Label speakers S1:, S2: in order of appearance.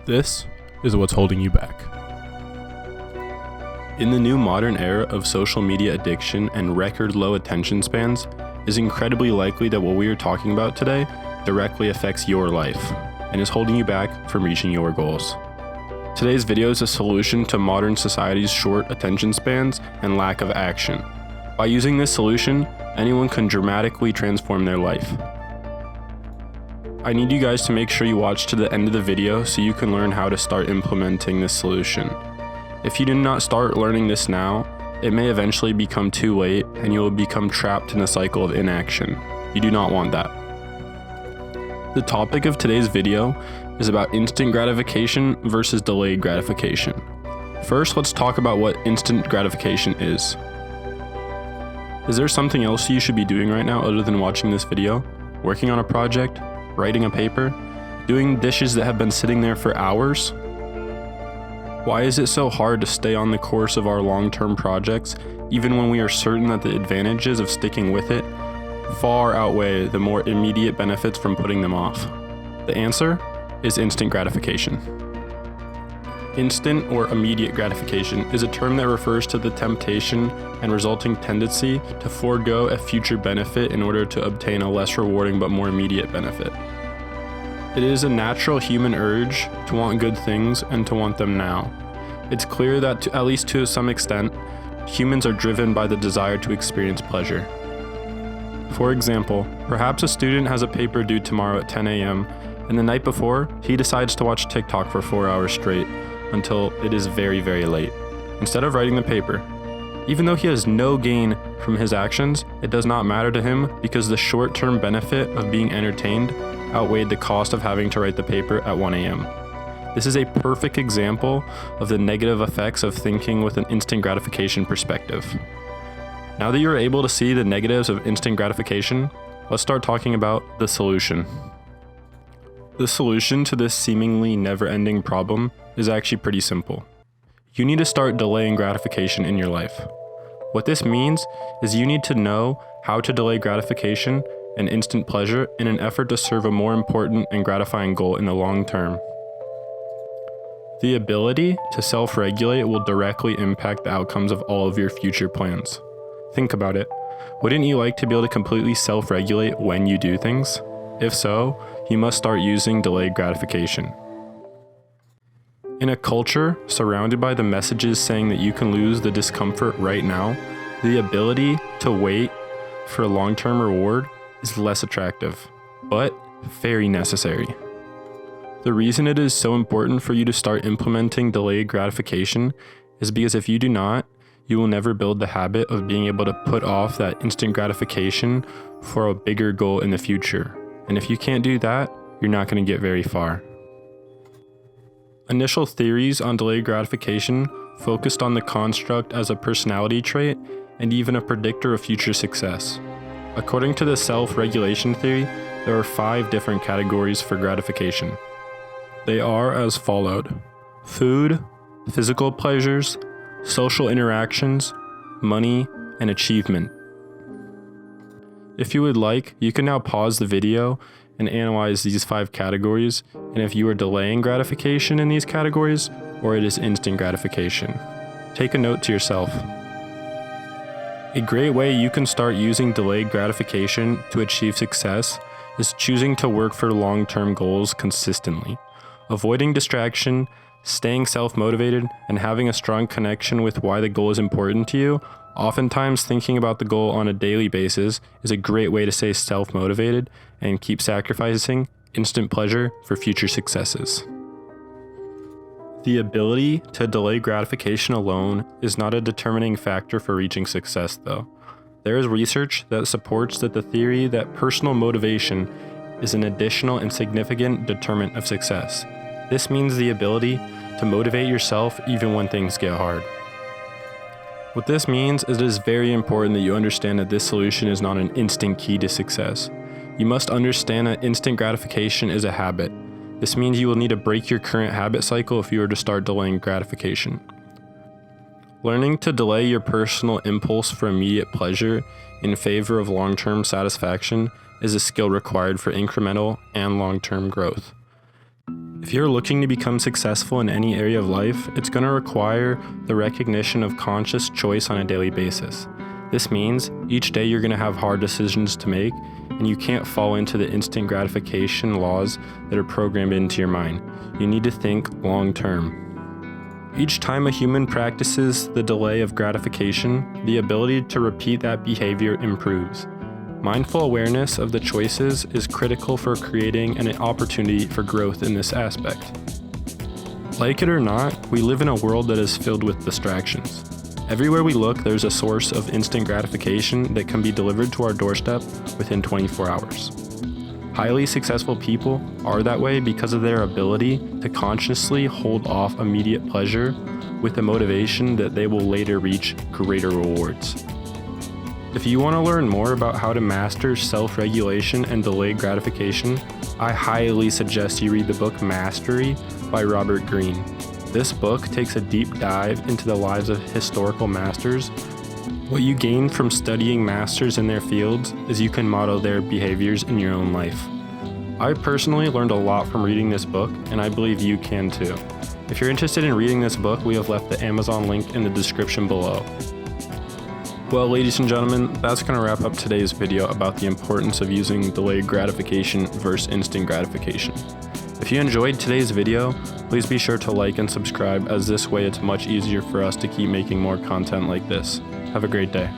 S1: This is what's holding you back. In the new modern era of social media addiction and record low attention spans, it is incredibly likely that what we are talking about today directly affects your life and is holding you back from reaching your goals. Today's video is a solution to modern society's short attention spans and lack of action. By using this solution, anyone can dramatically transform their life. I need you guys to make sure you watch to the end of the video so you can learn how to start implementing this solution. If you do not start learning this now, it may eventually become too late and you will become trapped in a cycle of inaction. You do not want that. The topic of today's video is about instant gratification versus delayed gratification. First, let's talk about what instant gratification is. Is there something else you should be doing right now other than watching this video? Working on a project? Writing a paper? Doing dishes that have been sitting there for hours? Why is it so hard to stay on the course of our long-term projects, even when we are certain that the advantages of sticking with it far outweigh the more immediate benefits from putting them off? The answer is instant gratification. Instant or immediate gratification is a term that refers to the temptation and resulting tendency to forego a future benefit in order to obtain a less rewarding but more immediate benefit. It is a natural human urge to want good things and to want them now. It's clear that, at least to some extent, humans are driven by the desire to experience pleasure. For example, perhaps a student has a paper due tomorrow at 10 a.m., and the night before, he decides to watch TikTok for 4 hours straight until it is very, very late, instead of writing the paper. Even though he has no gain from his actions, it does not matter to him because the short-term benefit of being entertained outweighed the cost of having to write the paper at 1 a.m. This is a perfect example of the negative effects of thinking with an instant gratification perspective. Now that you're able to see the negatives of instant gratification, let's start talking about the solution. The solution to this seemingly never-ending problem is actually pretty simple. You need to start delaying gratification in your life. What this means is you need to know how to delay gratification and instant pleasure in an effort to serve a more important and gratifying goal in the long term. The ability to self-regulate will directly impact the outcomes of all of your future plans. Think about it. Wouldn't you like to be able to completely self-regulate when you do things? If so, you must start using delayed gratification. In a culture surrounded by the messages saying that you can lose the discomfort right now, the ability to wait for a long-term reward is less attractive, but very necessary. The reason it is so important for you to start implementing delayed gratification is because if you do not, you will never build the habit of being able to put off that instant gratification for a bigger goal in the future. And if you can't do that, you're not going to get very far. Initial theories on delayed gratification focused on the construct as a personality trait and even a predictor of future success. According to the self-regulation theory, there are 5 different categories for gratification. They are as followed: food, physical pleasures, social interactions, money, and achievement. If you would like, you can now pause the video and analyze these 5 categories, and if you are delaying gratification in these categories, or it is instant gratification. Take a note to yourself. A great way you can start using delayed gratification to achieve success is choosing to work for long-term goals consistently. Avoiding distraction, staying self-motivated, and having a strong connection with why the goal is important to you. Oftentimes, thinking about the goal on a daily basis is a great way to stay self-motivated and keep sacrificing instant pleasure for future successes. The ability to delay gratification alone is not a determining factor for reaching success, though. There is research that supports that the theory that personal motivation is an additional and significant determinant of success. This means the ability to motivate yourself even when things get hard. What this means is it is very important that you understand that this solution is not an instant key to success. You must understand that instant gratification is a habit. This means you will need to break your current habit cycle if you are to start delaying gratification. Learning to delay your personal impulse for immediate pleasure in favor of long-term satisfaction is a skill required for incremental and long-term growth. If you're looking to become successful in any area of life, it's going to require the recognition of conscious choice on a daily basis. This means each day you're going to have hard decisions to make, and you can't fall into the instant gratification laws that are programmed into your mind. You need to think long term. Each time a human practices the delay of gratification, the ability to repeat that behavior improves. Mindful awareness of the choices is critical for creating an opportunity for growth in this aspect. Like it or not, we live in a world that is filled with distractions. Everywhere we look, there's a source of instant gratification that can be delivered to our doorstep within 24 hours. Highly successful people are that way because of their ability to consciously hold off immediate pleasure with the motivation that they will later reach greater rewards. If you want to learn more about how to master self-regulation and delayed gratification, I highly suggest you read the book Mastery by Robert Greene. This book takes a deep dive into the lives of historical masters. What you gain from studying masters in their fields is you can model their behaviors in your own life. I personally learned a lot from reading this book, and I believe you can too. If you're interested in reading this book, we have left the Amazon link in the description below. Well, ladies and gentlemen, that's going to wrap up today's video about the importance of using delayed gratification versus instant gratification. If you enjoyed today's video, please be sure to like and subscribe, as this way it's much easier for us to keep making more content like this. Have a great day.